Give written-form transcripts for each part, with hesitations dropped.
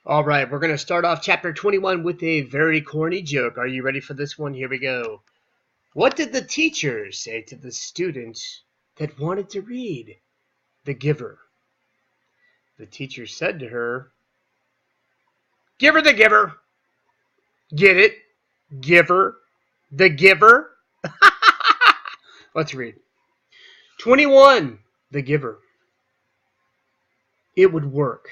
All right, we're going to start off chapter 21 with a very corny joke. Are you ready for this one? Here we go. What did the teacher say to the student that wanted to read The Giver? The teacher said to her, "Give her the giver." Get it? Giver. The giver. Let's read. 21. The Giver. It would work.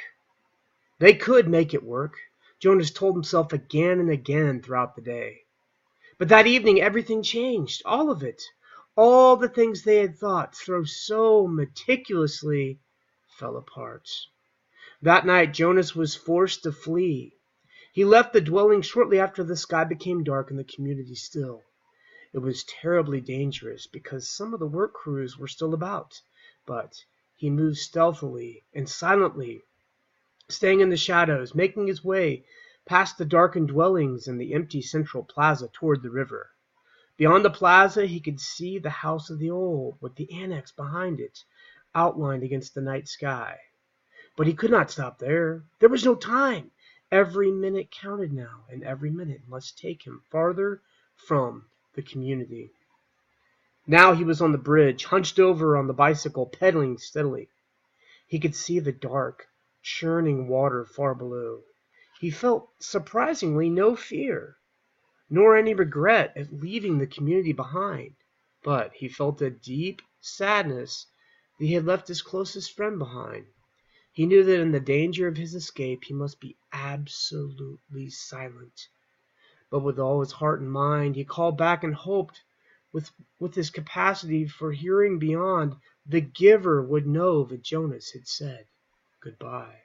They could make it work, Jonas told himself again and again throughout the day. But that evening everything changed, all of it. All the things they had thought through so meticulously fell apart. That night Jonas was forced to flee. He left the dwelling shortly after the sky became dark and the community still. It was terribly dangerous because some of the work crews were still about, but he moved stealthily and silently, staying in the shadows, making his way past the darkened dwellings and the empty central plaza toward the river. Beyond the plaza he could see the House of the Old, with the annex behind it, outlined against the night sky. But he could not stop there. There was no time. Every minute counted now, and every minute must take him farther from the community. Now he was on the bridge, hunched over on the bicycle, pedaling steadily. He could see the dark, churning water far below. He felt surprisingly no fear, nor any regret at leaving the community behind, but he felt a deep sadness that he had left his closest friend behind. He knew that in the danger of his escape he must be absolutely silent. But with all his heart and mind, he called back and hoped with his capacity for hearing beyond, the Giver would know that Jonas had said goodbye.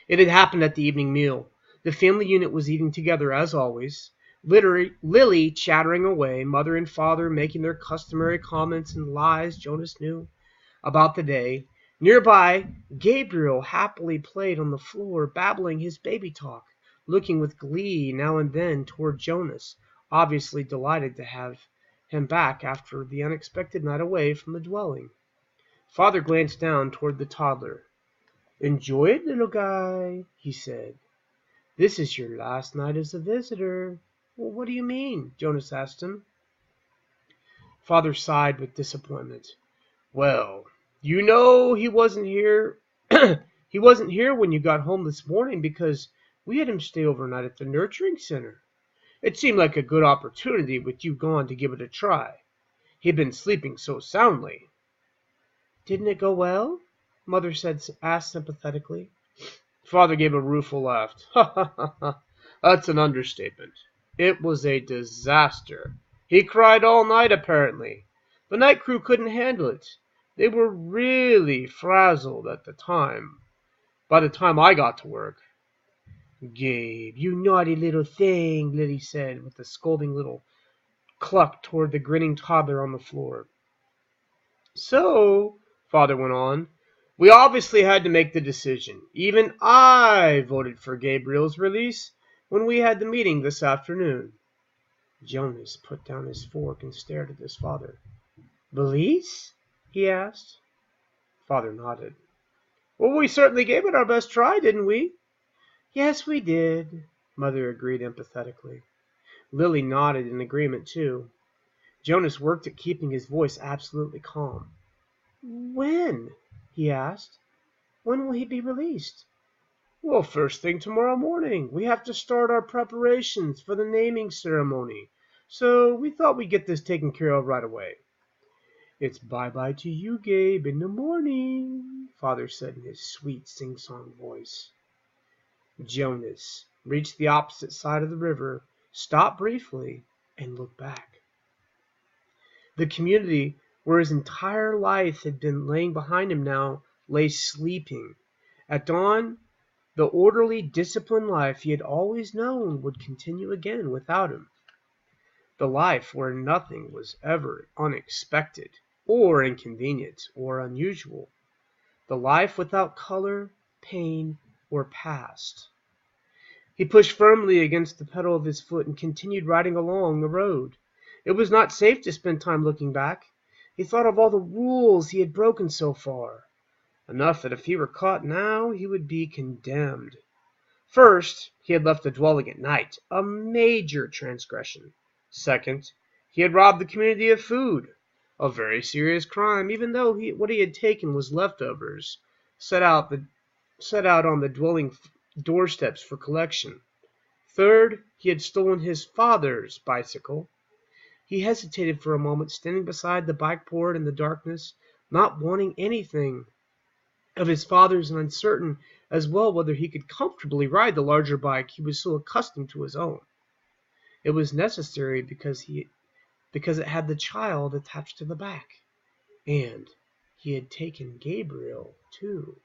It had happened at the evening meal. The family unit was eating together as always. Lily chattering away, mother and father making their customary comments and lies Jonas knew about the day. Nearby, Gabriel happily played on the floor, babbling his baby talk, looking with glee now and then toward Jonas, obviously delighted to have him back after the unexpected night away from the dwelling. Father glanced down toward the toddler. "Enjoy it, little guy," he said. "This is your last night as a visitor." "Well, what do you mean?" Jonas asked him. Father sighed with disappointment. "Well, you know he wasn't here. He wasn't here when you got home this morning because we had him stay overnight at the nurturing center. It seemed like a good opportunity with you gone to give it a try. He'd been sleeping so soundly." "Didn't it go well?" Mother asked sympathetically. Father gave a rueful laugh. "Ha ha ha ha. That's an understatement. It was a disaster. He cried all night apparently. The night crew couldn't handle it. They were really frazzled by the time I got to work." "Gabe, you naughty little thing," Lily said with a scolding little cluck toward the grinning toddler on the floor. "So," Father went on, "we obviously had to make the decision. Even I voted for Gabriel's release when we had the meeting this afternoon." Jonas put down his fork and stared at his father. "Release?" he asked. Father nodded. "Well, we certainly gave it our best try, didn't we?" "Yes, we did," Mother agreed empathetically. Lily nodded in agreement too. Jonas worked at keeping his voice absolutely calm. "When?" he asked. "When will he be released?" "Well, first thing tomorrow morning. We have to start our preparations for the naming ceremony, so we thought we'd get this taken care of right away." "It's bye-bye to you, Gabe, in the morning," Father said in his sweet sing-song voice. Jonas reached the opposite side of the river, stopped briefly, and looked back. The community, where his entire life had been laying behind him now, lay sleeping. At dawn, the orderly, disciplined life he had always known would continue again without him. The life where nothing was ever unexpected, or inconvenient, or unusual. The life without color, pain, or past. He pushed firmly against the pedal of his foot and continued riding along the road. It was not safe to spend time looking back. He thought of all the rules he had broken so far. enough that if he were caught now, he would be condemned. First, he had left the dwelling at night, a major transgression. Second, he had robbed the community of food, a very serious crime, even though what he had taken was leftovers set out on the dwelling doorsteps for collection. Third, he had stolen his father's bicycle. He hesitated for a moment, standing beside the bike board in the darkness, not wanting anything of his father's and uncertain as well whether he could comfortably ride the larger bike he was so accustomed to his own. It was necessary because it had the child attached to the back, and he had taken Gabriel too.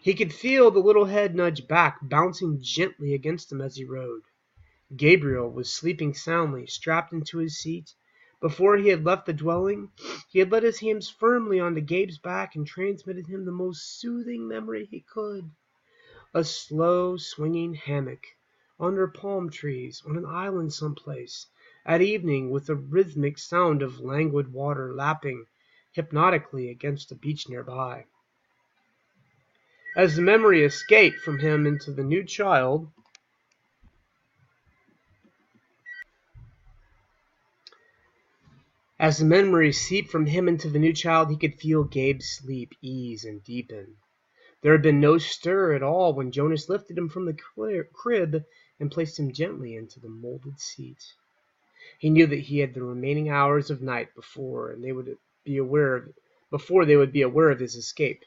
He could feel the little head nudge back, bouncing gently against him as he rode. Gabriel was sleeping soundly, strapped into his seat. Before he had left the dwelling, he had laid his hands firmly onto Gabe's back and transmitted him the most soothing memory he could. A slow, swinging hammock, under palm trees, on an island someplace, at evening, with the rhythmic sound of languid water lapping hypnotically against the beach nearby. As the memory escaped from him into the new child, As the memory seeped from him into the new child, he could feel Gabe's sleep ease and deepen. There had been no stir at all when Jonas lifted him from the crib and placed him gently into the molded seat. He knew that he had the remaining hours of night before they would be aware of his escape.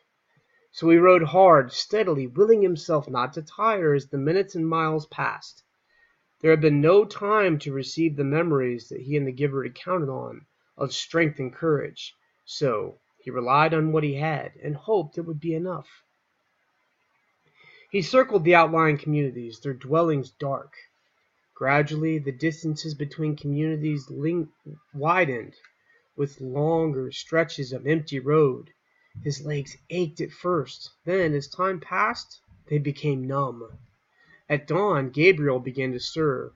So he rode hard, steadily, willing himself not to tire as the minutes and miles passed. There had been no time to receive the memories that he and the giver had counted on, of strength and courage, so he relied on what he had and hoped it would be enough. He circled the outlying communities, their dwellings dark. Gradually, the distances between communities widened, with longer stretches of empty road. His legs ached at first, then, as time passed, they became numb. At dawn, Gabriel began to stir.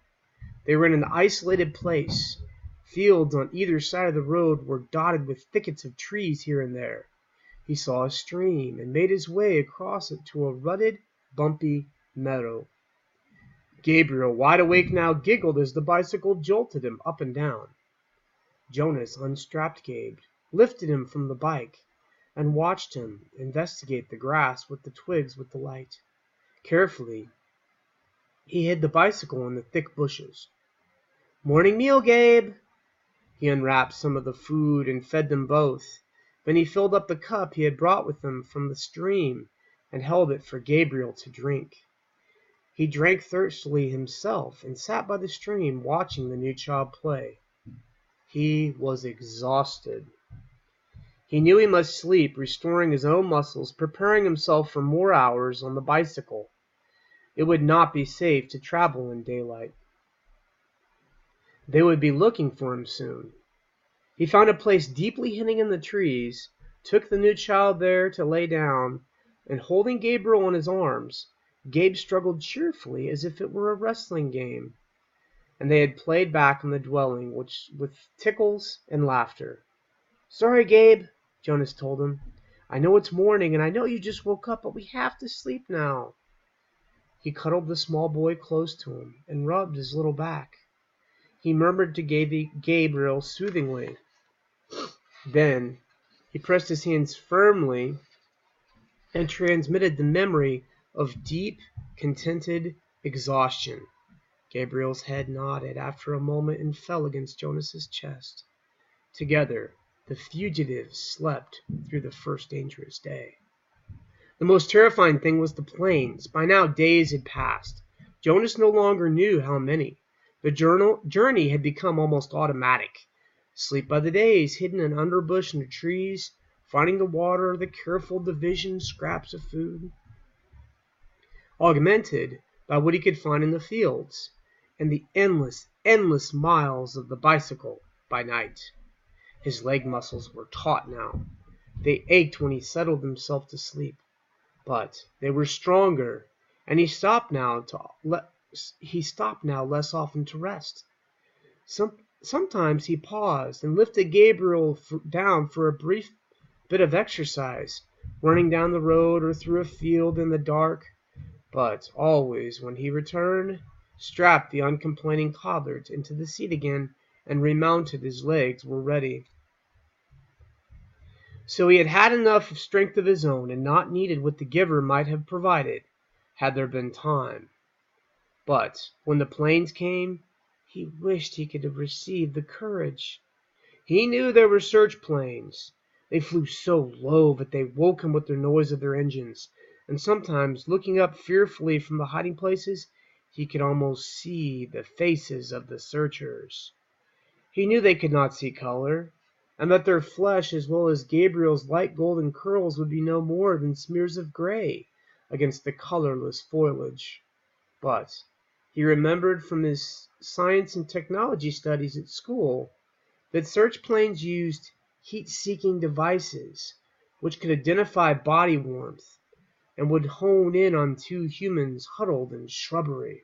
They were in an isolated place. Fields on either side of the road were dotted with thickets of trees here and there. He saw a stream and made his way across it to a rutted, bumpy meadow. Gabriel, wide awake now, giggled as the bicycle jolted him up and down. Jonas unstrapped Gabe, lifted him from the bike, and watched him investigate the grass with the twigs with the light. Carefully, he hid the bicycle in the thick bushes. "Morning meal, Gabe." He unwrapped some of the food and fed them both. Then he filled up the cup he had brought with him from the stream and held it for Gabriel to drink. He drank thirstily himself and sat by the stream watching the new child play. He was exhausted. He knew he must sleep, restoring his own muscles, preparing himself for more hours on the bicycle. It would not be safe to travel in daylight. They would be looking for him soon. He found a place deeply hidden in the trees, took the new child there to lay down, and holding Gabriel in his arms, Gabe struggled cheerfully as if it were a wrestling game, and they had played back in the dwelling with tickles and laughter. "Sorry, Gabe," Jonas told him. "I know it's morning, and I know you just woke up, but we have to sleep now." He cuddled the small boy close to him and rubbed his little back. He murmured to Gabriel soothingly. Then he pressed his hands firmly and transmitted the memory of deep, contented exhaustion. Gabriel's head nodded after a moment and fell against Jonas's chest. Together, the fugitives slept through the first dangerous day. The most terrifying thing was the plains. By now, days had passed. Jonas no longer knew how many. The journey had become almost automatic. Sleep by the days, hidden in underbush and the trees, finding the water, the careful division, scraps of food, augmented by what he could find in the fields, and the endless miles of the bicycle by night. His leg muscles were taut now. They ached when he settled himself to sleep, but they were stronger, and he stopped now less often to rest. Sometimes he paused and lifted Gabriel down for a brief bit of exercise, running down the road or through a field in the dark. But always when he returned, strapped the uncomplaining toddler into the seat again, and remounted, his legs were ready. So he had had enough of strength of his own, and not needed what the giver might have provided, had there been time. But when the planes came, he wished he could have received the courage. He knew there were search planes. They flew so low that they woke him with the noise of their engines, and sometimes, looking up fearfully from the hiding places, he could almost see the faces of the searchers. He knew they could not see color, and that their flesh, as well as Gabriel's light golden curls, would be no more than smears of gray against the colorless foliage. But he remembered from his science and technology studies at school that search planes used heat-seeking devices which could identify body warmth and would hone in on two humans huddled in shrubbery.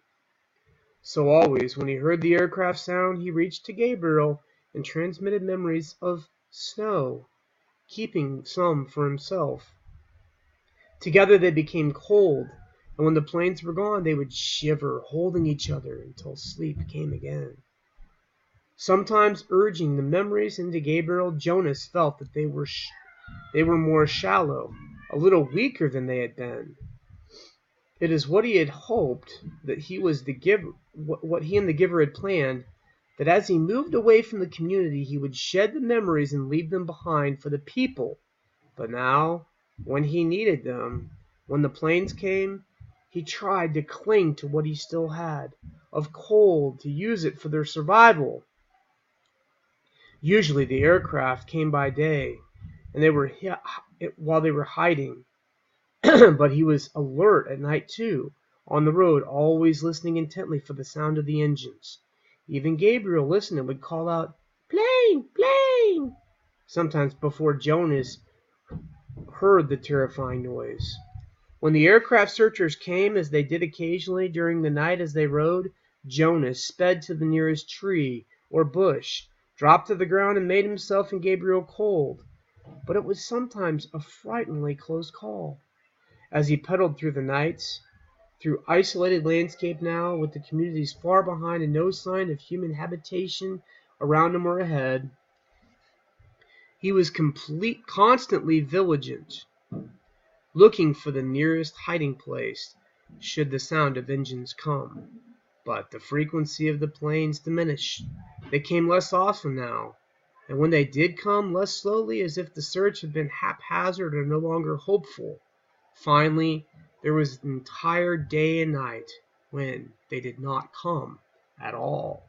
So always when he heard the aircraft sound, he reached to Gabriel and transmitted memories of snow, keeping some for himself. Together they became cold, and when the planes were gone, they would shiver, holding each other until sleep came again. Sometimes urging the memories into Gabriel, Jonas felt that they were more shallow, a little weaker than they had been. It is what he had hoped, that he was the giver, what he and the giver had planned, that as he moved away from the community, he would shed the memories and leave them behind for the people. But now, when he needed them, when the planes came, he tried to cling to what he still had of cold, to use it for their survival. Usually the aircraft came by day, and they were while they were hiding. But he was alert at night too, on the road, always listening intently for the sound of the engines. Even Gabriel listened and would call out, "Plane! Plane!" sometimes before Jonas heard the terrifying noise. When the aircraft searchers came, as they did occasionally during the night as they rode, Jonas sped to the nearest tree or bush, dropped to the ground, and made himself and Gabriel cold. But it was sometimes a frighteningly close call. As he pedaled through the nights, through isolated landscape now, with the communities far behind and no sign of human habitation around him or ahead, he was constantly vigilant, looking for the nearest hiding place should the sound of engines come. But the frequency of the planes diminished. They came less often now, and when they did come, less slowly, as if the search had been haphazard or no longer hopeful. Finally, there was an entire day and night when they did not come at all.